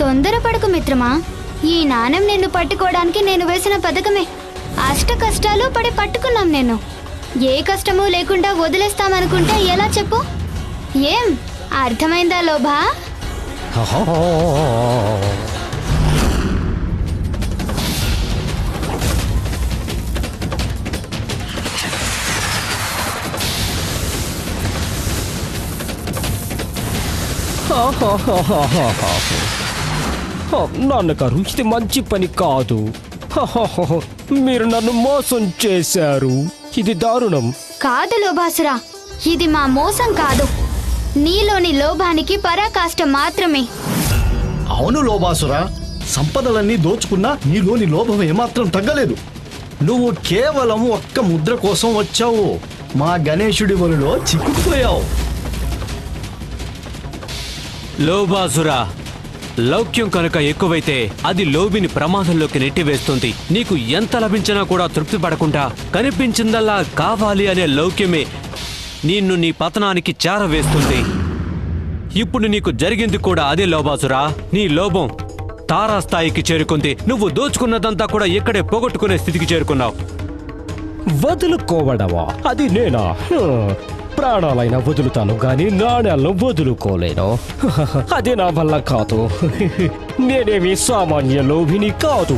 తొందరపడకు మిత్రమా. ఈ నాణెం నిన్ను పట్టుకోవడానికి నేను వేసిన పథకమే. అష్ట కష్టాలు పడి పట్టుకున్నాం నేను. ఏ కష్టమూ లేకుండా వదిలేస్తామనుకుంటే ఎలా చెప్పు? ఏం అర్థమైందా లోభా? నాన్నగారు, ఇది మంచి పని కాదు. మీరు నన్ను మోసం చేశారు. ఇది దారుణం. కాదు లోభాసురా, ఇది మా మోసం కాదు. నీలోని లోభానికి పరాకాష్ట మాత్రమే. అవును లోభాసురా, సంపదలన్నీ దోచుకున్నా నీలోని లోభం ఏమాత్రం తగ్గలేదు. నువ్వు కేవలం ఒక్క ముద్ర కోసం వచ్చావు. మా గణేశుడి వలలో చిక్కుకుపోయావు. లోభాసురా, లౌక్యం కనుక ఎక్కువైతే అది లోబిని ప్రమాదంలోకి నెట్టివేస్తుంది. నీకు ఎంత లభించినా కూడా తృప్తి పడకుండా కనిపించిందల్లా కావాలి అనే లౌక్యమే నిన్ను నీ పతనానికి చేరవేస్తుంది. ఇప్పుడు నీకు జరిగింది కూడా అదే లోభాసురా. నీ లోభం తారాస్థాయికి చేరుకుంది. నువ్వు దోచుకున్నదంతా కూడా ఇక్కడే పోగొట్టుకునే స్థితికి చేరుకున్నావు. వదులుకోవడమా? అది నేనా? ప్రాణాలైనా వదులుతాను గాని నాణ్యాలను వదులుకోలేను. అది నా వల్ల కాదు. నేనేమి సామాన్య లోభిని కాదు.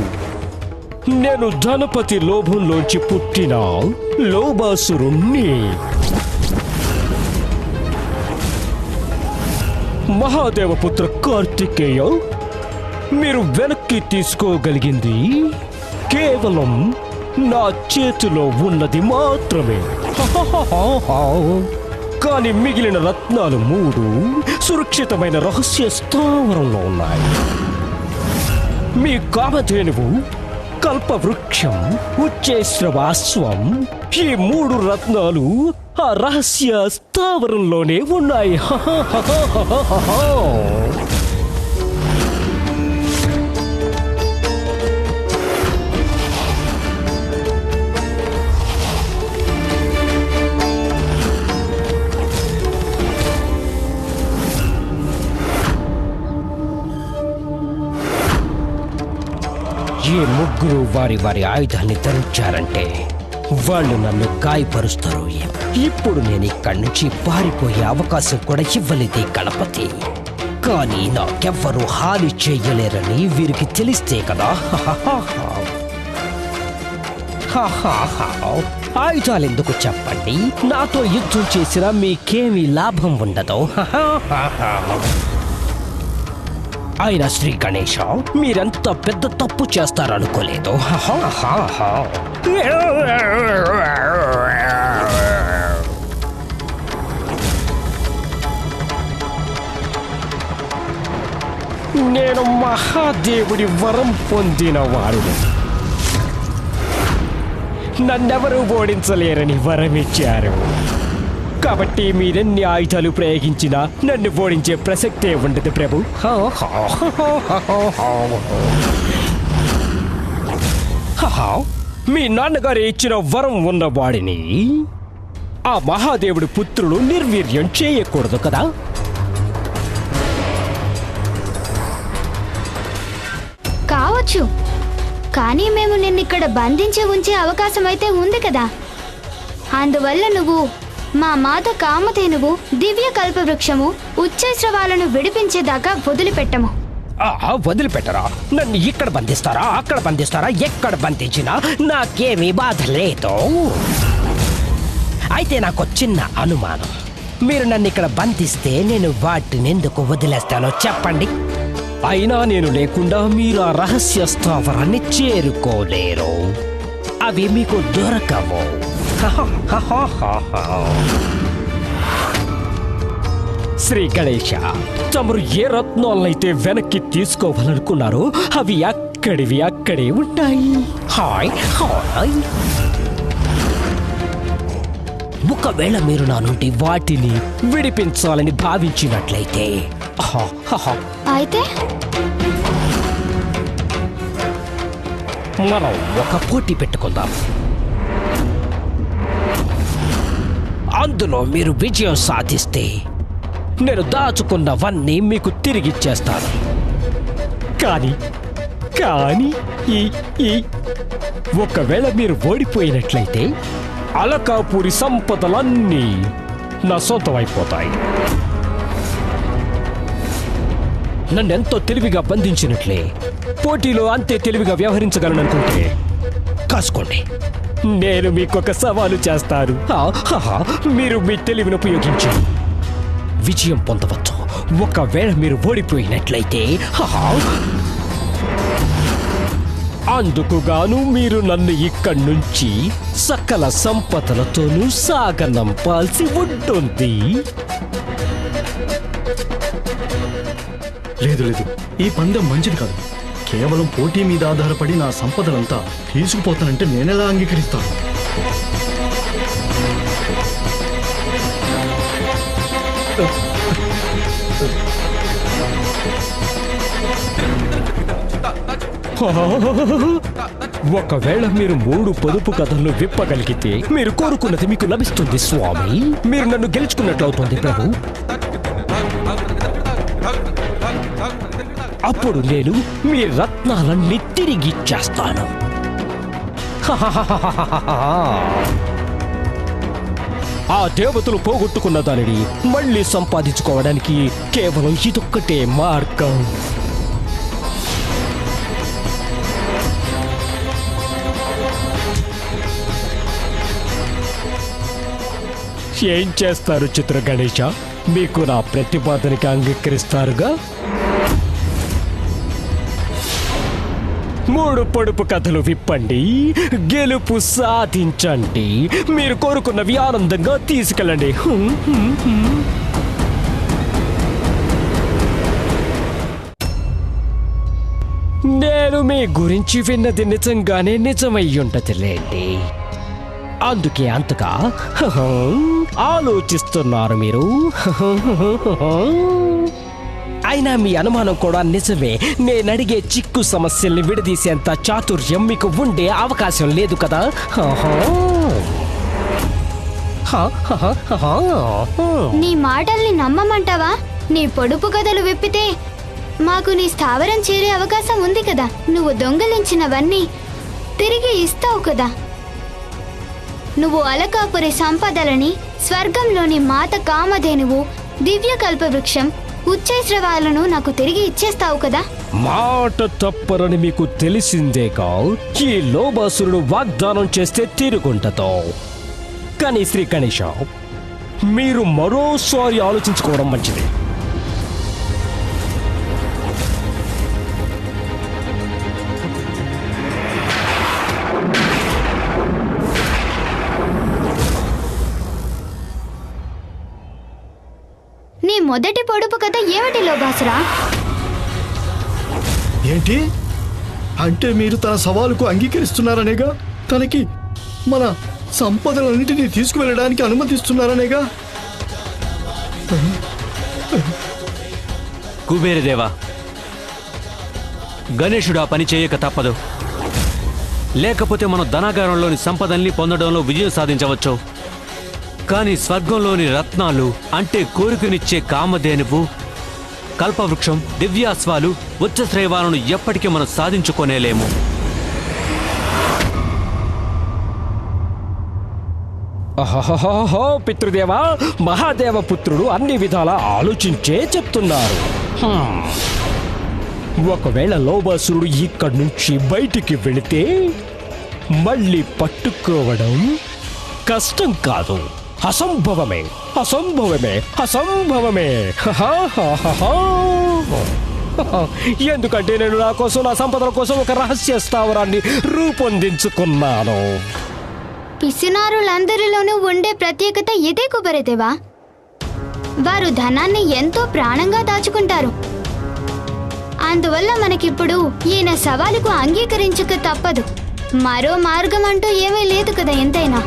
నేను ధనపతి లోభంలోంచి పుట్టిన లోభాసురుణ్ణి. మహాదేవపుత్ర కార్తికేయ, మీరు వెనక్కి తీసుకోగలిగింది కేవలం నా చేతిలో ఉన్నది మాత్రమే. కానీ మిగిలిన రత్నాలు 3 సురక్షితమైన రహస్య స్థావరంలో ఉన్నాయి. మీ కామధేనువు, కల్పవృక్షం, ఉచ్చేశ్రవాశ్వం, ఈ 3 రత్నాలు ఆ రహస్య స్థావరంలోనే ఉన్నాయి. ఈ 3 వారి వారి ఆయుధాన్ని ధరించారంటే వాళ్ళు నన్ను గాయపరుస్తారు. ఇప్పుడు నేను ఇక్కడి నుంచి పారిపోయే అవకాశం కూడా ఇవ్వలేదే గణపతి. కానీ నాకెవ్వరూ హాని చెయ్యలేరని వీరికి తెలిస్తే కదా. ఆయుధాలెందుకు చెప్పండి? నాతో యుద్ధం చేసినా మీకేమీ లాభం ఉండదు. అయినా శ్రీ గణేశ, మీరెంత పెద్ద తప్పు చేస్తారనుకోలేదు. నేను మహాదేవుడి వరం పొందిన వాడిని. నన్నెవరూ ఓడించలేరని వరమిచ్చారు. కాబట్టి మీరెన్ని ఆయుధాలు ప్రయోగించినా నన్ను ఓడించే ప్రసక్తే ఉండదు ప్రభు. మీ నాన్నగారు ఇచ్చిన వరం ఉన్నవాడిని ఆ మహాదేవుడి పుత్రులు నిర్వీర్యం చేయకూడదు కదా. కావచ్చు, కానీ మేము నిన్నిక్కడ బంధించి ఉంచే అవకాశం అయితే ఉంది కదా. అందువల్ల నువ్వు మా మాత కామధేనువు, దివ్య కల్పవృక్షము, ఉచ్చేశ్రవాలను విడిపించేదాకా వదిలిపెట్టము. వదిలిపెట్టరా? నన్ను ఇక్కడ బంధిస్తారా, అక్కడ బంధిస్తారా? ఎక్కడ బంధించినా నాకేమీ బాధ లేదు. అయితే నాకు చిన్న అనుమానం. మీరు నన్ను ఇక్కడ బంధిస్తే నేను వాటిని ఎందుకు వదిలేస్తానో చెప్పండి. అయినా నేను లేకుండా మీరు ఆ రహస్య స్థావరాన్ని చేరుకోలేరు. అవి మీకు దొరకవు. శ్రీ గణేశ, తమరు ఏ రత్నాలనైతే వెనక్కి తీసుకోవాలనుకున్నారో అవి అక్కడివి అక్కడే ఉంటాయి. Hi hi. ఒకవేళ మీరు నా నుండి వాటిని విడిపించాలని భావించినట్లయితే అయితే మనం ఒక పోటీ పెట్టుకుందాం. అందులో మీరు విజయం సాధిస్తే నేను దాచుకున్నవన్నీ మీకు తిరిగిచ్చేస్తాను. కానీ కానీ ఈ ఈ ఒకవేళ మీరు ఓడిపోయినట్లయితే అలకాపురి సంపదలన్నీ నా సొంతమైపోతాయి. నన్నెంతో తెలివిగా బంధించినట్లే పోటీలో అంతే తెలివిగా వ్యవహరించగలననుకుంటే కాసుకోండి. నేను మీకొక సవాలు చేస్తాను. మీరు మీ తెలివిని ఉపయోగించి విజయం పొందవచ్చు. ఒకవేళ మీరు ఓడిపోయినట్లయితే అందుకుగాను మీరు నన్ను ఇక్కడి నుంచి సకల సంపదలతోనూ సాగనంపాల్సి ఉంటుంది. లేదు లేదు, ఈ పందెం మంచిది కాదు. కేవలం పోటీ మీద ఆధారపడి నా సంపదలంతా తీసుకుపోతానంటే నేనెలా అంగీకరిస్తాను? ఒకవేళ మీరు 3 పొదుపు కథలను విప్పగలిగితే మీరు కోరుకున్నది మీకు లభిస్తుంది స్వామి. మీరు నన్ను గెలుచుకున్నట్లవుతుంది ప్రభు. అప్పుడు నేను మీ రత్నాలన్నీ తిరిగి ఇచ్చేస్తాను. ఆ దేవతలు పోగొట్టుకున్న దానిని మళ్ళీ సంపాదించుకోవడానికి కేవలం ఇదొక్కటే మార్గం. ఏం చేస్తారు చిత్ర గణేశ? మీకు నా ప్రతిపాదనకి అంగీకరిస్తారుగా? 3 పొడుపు కథలు విప్పండి, గెలుపు సాధించండి, మీరు కోరుకున్నవి ఆనందంగా తీసుకెళ్ళండి. నేను మీ గురించి విన్నది నిజంగానే నిజమయ్యుంటదిలేండి. అందుకే అంతగా ఆలోచిస్తున్నారు మీరు. అయినా మీ అనుమానం కూడా నిజమే. నేనడిగే చిక్కు సమస్యల్ని విడదీసేంత చాతుర్యం మీకు ఉండే అవకాశం లేదు కదా. నీ మాటల్ని నమ్మమంటావా? నీ పొడుపు కథలు విప్పితే మాకు నీ స్థావరం చేరే అవకాశం ఉంది కదా. నువ్వు దొంగలించినవన్నీ తిరిగి ఇస్తావు కదా. నువ్వు అలకాపురి సంపదలని, స్వర్గంలోని మాత కామధేనువు, దివ్య కల్పవృక్షం, ఉచ్చైశ్రవాలను నాకు తిరిగి ఇచ్చేస్తావు కదా. మాట తప్పరని మీకు తెలిసిందేగా. ఈ లోబాసురుడు వాగ్దానం చేస్తే తీరుకుంటతో. కానీ శ్రీ గణేశ, మీరు మరోసారి ఆలోచించుకోవడం మంచిది. నీ మొదటి పొడుపు కథ ఏమిటి లోబాసురా? ఏంటి అంటే మీరు తన సవాలుకు అంగీకరిస్తున్నారనేగా? తనకి మన సంపదలన్నింటినీ తీసుకువెళ్ళడానికి అనుమతిస్తున్నారనేగా? కుబేరదేవా, గణేశుడు ఆ పని చేయక తప్పదు. లేకపోతే మనం ధనాగారంలోని సంపదల్ని పొందడంలో విజయం సాధించవచ్చు. కానీ స్వర్గంలోని రత్నాలు అంటే కోరికనిచ్చే కామధేనువు, కల్పవృక్షం, దివ్యాస్వాలు, ఉచ్చశ్రైవాలను ఎప్పటికీ మనం సాధించుకోనేలేము. పితృదేవా, మహాదేవ పుత్రుడు అన్ని విధాలా ఆలోచించే చెప్తున్నారు. ఒకవేళ లోబాసురుడు ఇక్కడి నుంచి బయటికి వెళితే మళ్ళీ పట్టుకోవడం కష్టం కాదు. అసంభవమే, అసంభవమే, అసంభవమే. ఎందుకంటే నేను నా కోసం, నా సంపదల కోసం ఒక రహస్య స్థావరాన్ని రూపొందించుకున్నాను. పిసినారులందరిలోనూ ఉండే ప్రత్యేకత ఇదే కుబేరదేవా. వారు ధనాన్ని ఎంతో ప్రాణంగా దాచుకుంటారు. అందువల్ల మనకిప్పుడు ఈయన సవాలుకు అంగీకరించక తప్పదు. మరో మార్గం అంటూ ఏమీ లేదు కదా. ఎంతైనా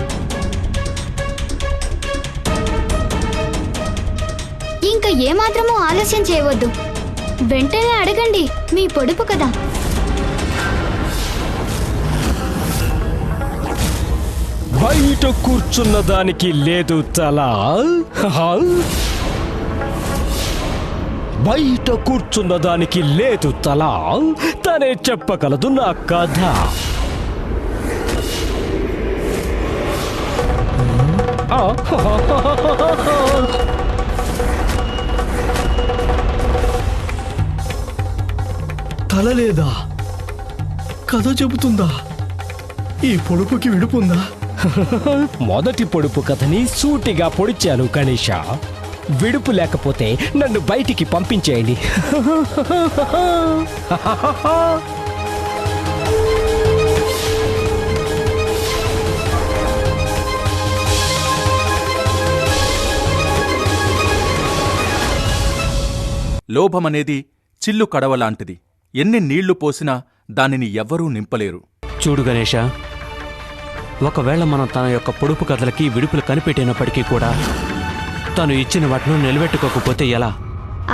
ఇంకా ఏమాత్రమూ ఆలస్యం చేయవద్దు. వెంటనే అడగండి మీ పొడుపు కదా. బయట కూర్చున్న దానికి లేదు తల, బయట కూర్చున్న దానికి లేదు తల, తనే చెప్పగలదు నా కథ. తల లేదా? కథ చెబుతుందా? ఈ పొడుపుకి విడుపుందా? మొదటి పొడుపు కథని సూటిగా పొడిచాను గణేష. విడుపు లేకపోతే నన్ను బయటికి పంపించేయండి. లోభమనేది చిల్లు కడవలాంటిది. ఎన్ని నీళ్లు పోసినా దానిని ఎవ్వరూ నింపలేరు. చూడు గణేష, ఒకవేళ మనం తన యొక్క పొడుపు కథలకి విడుపులు కనిపెట్టినప్పటికీ కూడా తను ఇచ్చిన వాటిని నిలబెట్టుకోకపోతే ఎలా?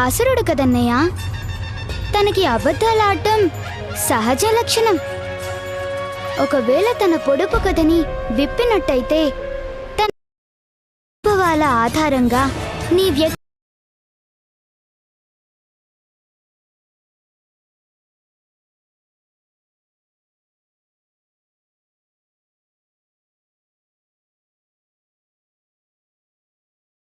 అసురుడు కదన్నయ్య, తనకి అబద్ధాలు ఆడటం సహజ లక్షణం. ఒకవేళ తన పొడుపు కథని విప్పినట్టయితే తన అనుభవాల ఆధారంగా నీ